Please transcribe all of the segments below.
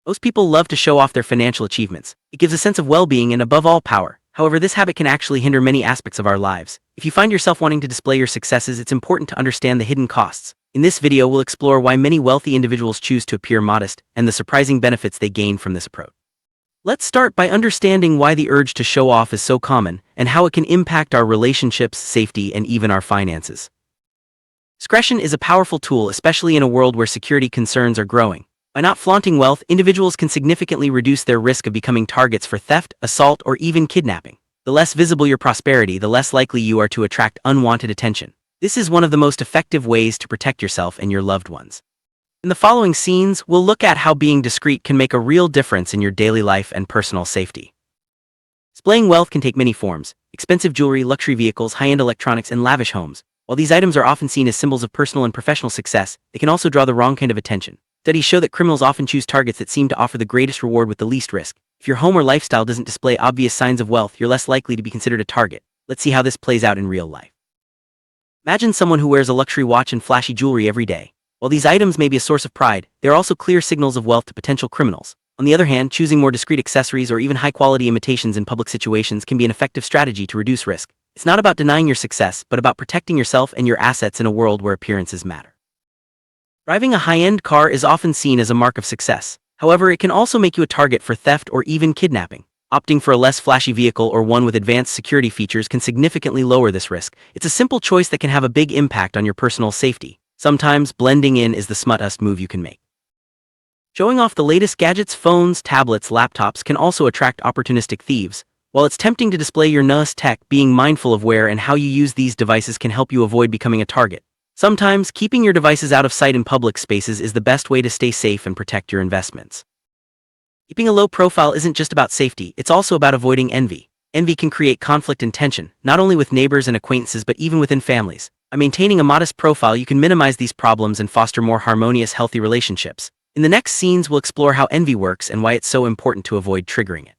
Most people love to show off their financial achievements. It gives a sense of well-being and above all power. However, this habit can actually hinder many aspects of our lives. If you find yourself wanting to display your successes, it's important to understand the hidden costs. In this video, we'll explore why many wealthy individuals choose to appear modest and the surprising benefits they gain from this approach. Let's start by understanding why the urge to show off is so common and how it can impact our relationships, safety, and even our finances. Discretion is a powerful tool, especially in a world where security concerns are growing. By not flaunting wealth, individuals can significantly reduce their risk of becoming targets for theft, assault, or even kidnapping. The less visible your prosperity, the less likely you are to attract unwanted attention. This is one of the most effective ways to protect yourself and your loved ones. In the following scenes, we'll look at how being discreet can make a real difference in your daily life and personal safety. Displaying wealth can take many forms: expensive jewelry, luxury vehicles, high-end electronics, and lavish homes. While these items are often seen as symbols of personal and professional success, they can also draw the wrong kind of attention. Studies show that criminals often choose targets that seem to offer the greatest reward with the least risk. If your home or lifestyle doesn't display obvious signs of wealth, you're less likely to be considered a target. Let's see how this plays out in real life. Imagine someone who wears a luxury watch and flashy jewelry every day. While these items may be a source of pride, they are also clear signals of wealth to potential criminals. On the other hand, choosing more discreet accessories or even high-quality imitations in public situations can be an effective strategy to reduce risk. It's not about denying your success, but about protecting yourself and your assets in a world where appearances matter. Driving a high-end car is often seen as a mark of success. However, it can also make you a target for theft or even kidnapping. Opting for a less flashy vehicle or one with advanced security features can significantly lower this risk. It's a simple choice that can have a big impact on your personal safety. Sometimes blending in is the smartest move you can make. Showing off the latest gadgets, phones, tablets, laptops can also attract opportunistic thieves. While it's tempting to display your newest tech, being mindful of where and how you use these devices can help you avoid becoming a target. Sometimes, keeping your devices out of sight in public spaces is the best way to stay safe and protect your investments. Keeping a low profile isn't just about safety, it's also about avoiding envy. Envy can create conflict and tension, not only with neighbors and acquaintances but even within families. By maintaining a modest profile, you can minimize these problems and foster more harmonious, healthy relationships. In the next scenes, we'll explore how envy works and why it's so important to avoid triggering it.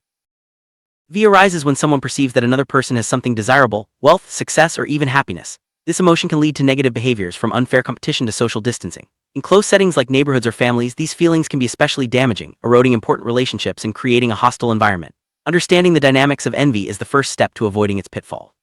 Envy arises when someone perceives that another person has something desirable: wealth, success, or even happiness. This emotion can lead to negative behaviors, from unfair competition to social distancing. In close settings like neighborhoods or families, these feelings can be especially damaging, eroding important relationships and creating a hostile environment. Understanding the dynamics of envy is the first step to avoiding its pitfall.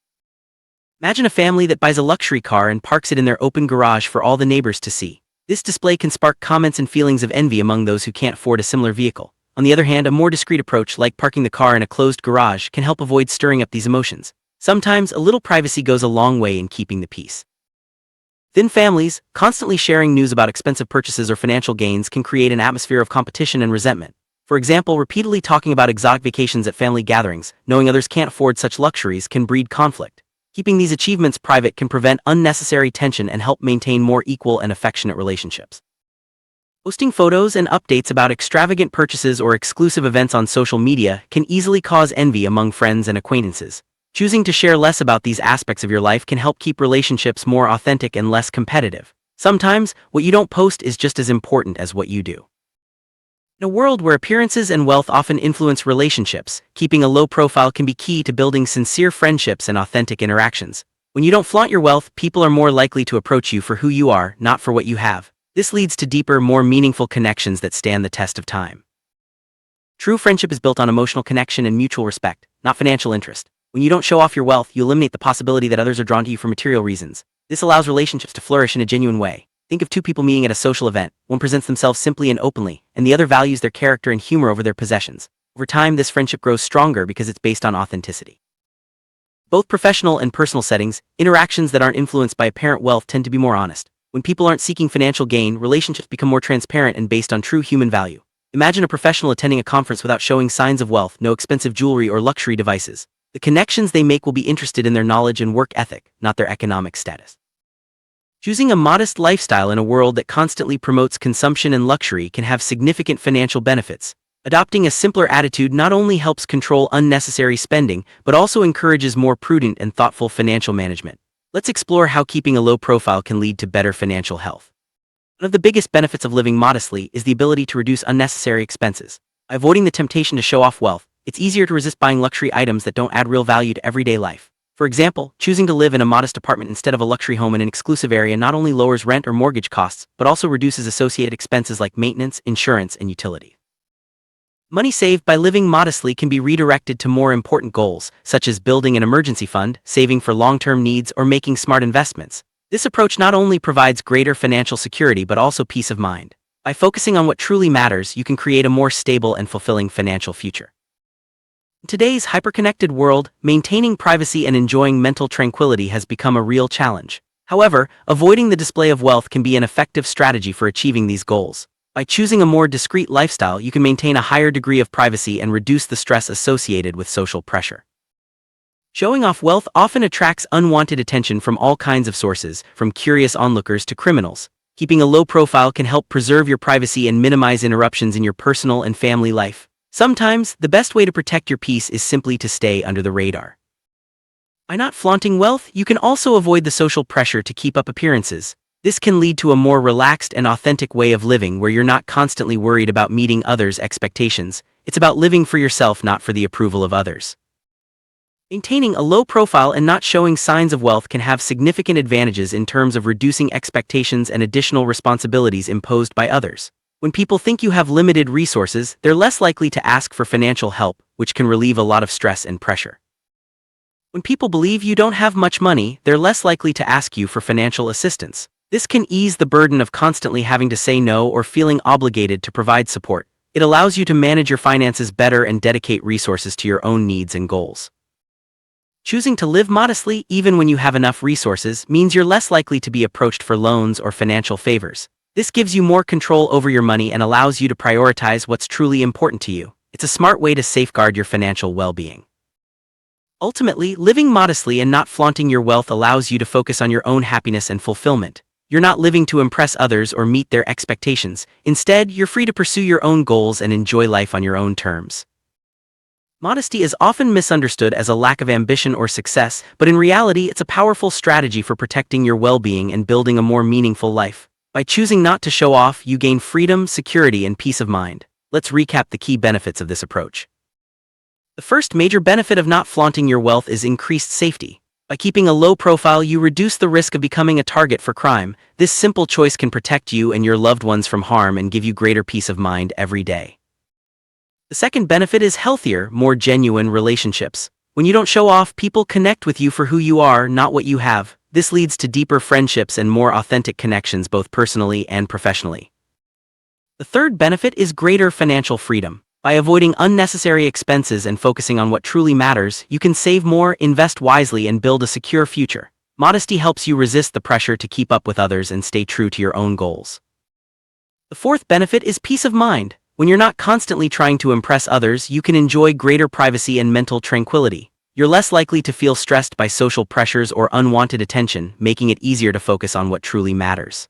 Imagine a family that buys a luxury car and parks it in their open garage for all the neighbors to see. This display can spark comments and feelings of envy among those who can't afford a similar vehicle. On the other hand, a more discreet approach, like parking the car in a closed garage, can help avoid stirring up these emotions. Sometimes, a little privacy goes a long way in keeping the peace. Within families, constantly sharing news about expensive purchases or financial gains can create an atmosphere of competition and resentment. For example, repeatedly talking about exotic vacations at family gatherings, knowing others can't afford such luxuries, can breed conflict. Keeping these achievements private can prevent unnecessary tension and help maintain more equal and affectionate relationships. Posting photos and updates about extravagant purchases or exclusive events on social media can easily cause envy among friends and acquaintances. Choosing to share less about these aspects of your life can help keep relationships more authentic and less competitive. Sometimes, what you don't post is just as important as what you do. In a world where appearances and wealth often influence relationships, keeping a low profile can be key to building sincere friendships and authentic interactions. When you don't flaunt your wealth, people are more likely to approach you for who you are, not for what you have. This leads to deeper, more meaningful connections that stand the test of time. True friendship is built on emotional connection and mutual respect, not financial interest. When you don't show off your wealth, you eliminate the possibility that others are drawn to you for material reasons. This allows relationships to flourish in a genuine way. Think of two people meeting at a social event. One presents themselves simply and openly, and the other values their character and humor over their possessions. Over time, this friendship grows stronger because it's based on authenticity. Both professional and personal settings, interactions that aren't influenced by apparent wealth tend to be more honest. When people aren't seeking financial gain, relationships become more transparent and based on true human value. Imagine a professional attending a conference without showing signs of wealth, no expensive jewelry or luxury devices. The connections they make will be interested in their knowledge and work ethic, not their economic status. Choosing a modest lifestyle in a world that constantly promotes consumption and luxury can have significant financial benefits. Adopting a simpler attitude not only helps control unnecessary spending, but also encourages more prudent and thoughtful financial management. Let's explore how keeping a low profile can lead to better financial health. One of the biggest benefits of living modestly is the ability to reduce unnecessary expenses. By avoiding the temptation to show off wealth, it's easier to resist buying luxury items that don't add real value to everyday life. For example, choosing to live in a modest apartment instead of a luxury home in an exclusive area not only lowers rent or mortgage costs, but also reduces associated expenses like maintenance, insurance, and utilities. Money saved by living modestly can be redirected to more important goals, such as building an emergency fund, saving for long-term needs, or making smart investments. This approach not only provides greater financial security but also peace of mind. By focusing on what truly matters, you can create a more stable and fulfilling financial future. In today's hyperconnected world, maintaining privacy and enjoying mental tranquility has become a real challenge. However, avoiding the display of wealth can be an effective strategy for achieving these goals. By choosing a more discreet lifestyle, you can maintain a higher degree of privacy and reduce the stress associated with social pressure. Showing off wealth often attracts unwanted attention from all kinds of sources, from curious onlookers to criminals. Keeping a low profile can help preserve your privacy and minimize interruptions in your personal and family life. Sometimes, the best way to protect your peace is simply to stay under the radar. By not flaunting wealth, you can also avoid the social pressure to keep up appearances. This can lead to a more relaxed and authentic way of living where you're not constantly worried about meeting others' expectations. It's about living for yourself, not for the approval of others. Maintaining a low profile and not showing signs of wealth can have significant advantages in terms of reducing expectations and additional responsibilities imposed by others. When people think you have limited resources, they're less likely to ask for financial help, which can relieve a lot of stress and pressure. When people believe you don't have much money, they're less likely to ask you for financial assistance. This can ease the burden of constantly having to say no or feeling obligated to provide support. It allows you to manage your finances better and dedicate resources to your own needs and goals. Choosing to live modestly, even when you have enough resources, means you're less likely to be approached for loans or financial favors. This gives you more control over your money and allows you to prioritize what's truly important to you. It's a smart way to safeguard your financial well-being. Ultimately, living modestly and not flaunting your wealth allows you to focus on your own happiness and fulfillment. You're not living to impress others or meet their expectations. Instead, you're free to pursue your own goals and enjoy life on your own terms. Modesty is often misunderstood as a lack of ambition or success, but in reality, it's a powerful strategy for protecting your well-being and building a more meaningful life. By choosing not to show off, you gain freedom, security, and peace of mind. Let's recap the key benefits of this approach. The first major benefit of not flaunting your wealth is increased safety. By keeping a low profile, you reduce the risk of becoming a target for crime. This simple choice can protect you and your loved ones from harm and give you greater peace of mind every day. The second benefit is healthier, more genuine relationships. When you don't show off, people connect with you for who you are, not what you have. This leads to deeper friendships and more authentic connections both personally and professionally. The third benefit is greater financial freedom. By avoiding unnecessary expenses and focusing on what truly matters, you can save more, invest wisely, and build a secure future. Modesty helps you resist the pressure to keep up with others and stay true to your own goals. The fourth benefit is peace of mind. When you're not constantly trying to impress others, you can enjoy greater privacy and mental tranquility. You're less likely to feel stressed by social pressures or unwanted attention, making it easier to focus on what truly matters.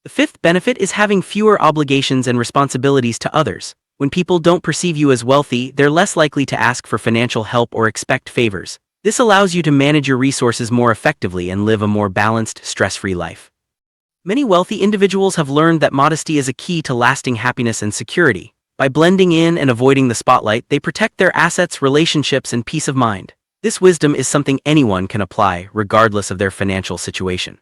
The fifth benefit is having fewer obligations and responsibilities to others. When people don't perceive you as wealthy, they're less likely to ask for financial help or expect favors. This allows you to manage your resources more effectively and live a more balanced, stress-free life. Many wealthy individuals have learned that modesty is a key to lasting happiness and security. By blending in and avoiding the spotlight, they protect their assets, relationships, and peace of mind. This wisdom is something anyone can apply, regardless of their financial situation.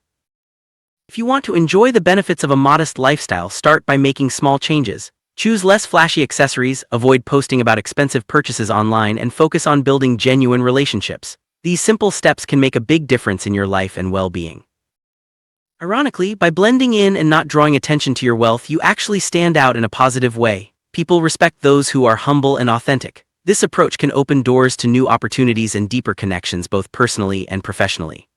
If you want to enjoy the benefits of a modest lifestyle, start by making small changes. Choose less flashy accessories, avoid posting about expensive purchases online, and focus on building genuine relationships. These simple steps can make a big difference in your life and well-being. Ironically, by blending in and not drawing attention to your wealth, you actually stand out in a positive way. People respect those who are humble and authentic. This approach can open doors to new opportunities and deeper connections both personally and professionally.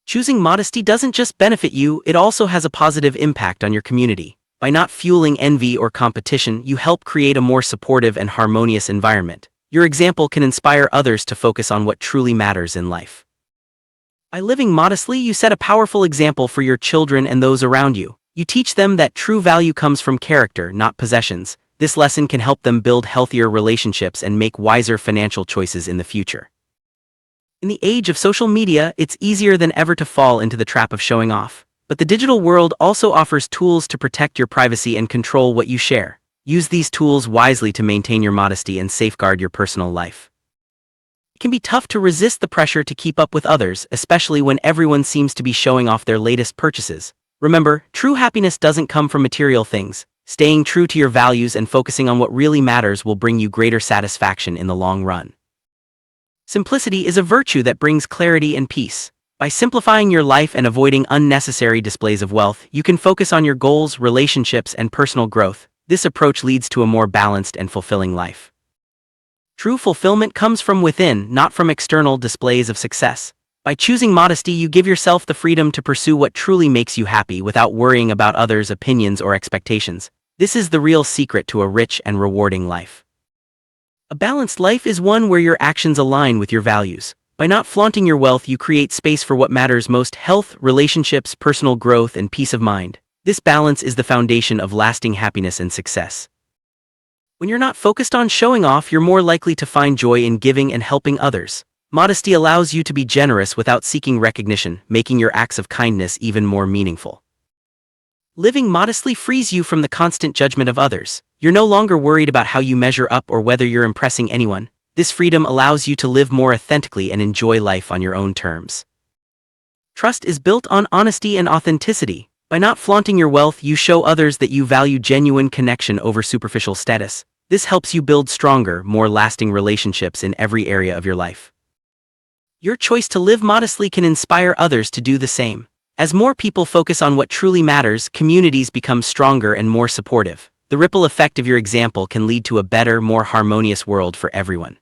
Choosing modesty doesn't just benefit you, it also has a positive impact on your community. By not fueling envy or competition, you help create a more supportive and harmonious environment. Your example can inspire others to focus on what truly matters in life. By living modestly, you set a powerful example for your children and those around you. You teach them that true value comes from character, not possessions. This lesson can help them build healthier relationships and make wiser financial choices in the future. In the age of social media, it's easier than ever to fall into the trap of showing off. But the digital world also offers tools to protect your privacy and control what you share. Use these tools wisely to maintain your modesty and safeguard your personal life. It can be tough to resist the pressure to keep up with others, especially when everyone seems to be showing off their latest purchases. Remember, true happiness doesn't come from material things. Staying true to your values and focusing on what really matters will bring you greater satisfaction in the long run. Simplicity is a virtue that brings clarity and peace. By simplifying your life and avoiding unnecessary displays of wealth, you can focus on your goals, relationships, and personal growth. This approach leads to a more balanced and fulfilling life. True fulfillment comes from within, not from external displays of success. By choosing modesty, you give yourself the freedom to pursue what truly makes you happy without worrying about others' opinions or expectations. This is the real secret to a rich and rewarding life. A balanced life is one where your actions align with your values. By not flaunting your wealth, you create space for what matters most: health, relationships, personal growth, and peace of mind. This balance is the foundation of lasting happiness and success. When you're not focused on showing off, you're more likely to find joy in giving and helping others. Modesty allows you to be generous without seeking recognition, making your acts of kindness even more meaningful. Living modestly frees you from the constant judgment of others. You're no longer worried about how you measure up or whether you're impressing anyone. This freedom allows you to live more authentically and enjoy life on your own terms. Trust is built on honesty and authenticity. By not flaunting your wealth, you show others that you value genuine connection over superficial status. This helps you build stronger, more lasting relationships in every area of your life. Your choice to live modestly can inspire others to do the same. As more people focus on what truly matters, communities become stronger and more supportive. The ripple effect of your example can lead to a better, more harmonious world for everyone.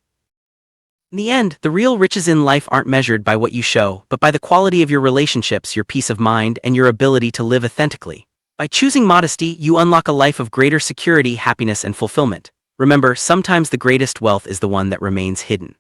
In the end, the real riches in life aren't measured by what you show, but by the quality of your relationships, your peace of mind, and your ability to live authentically. By choosing modesty, you unlock a life of greater security, happiness, and fulfillment. Remember, sometimes the greatest wealth is the one that remains hidden.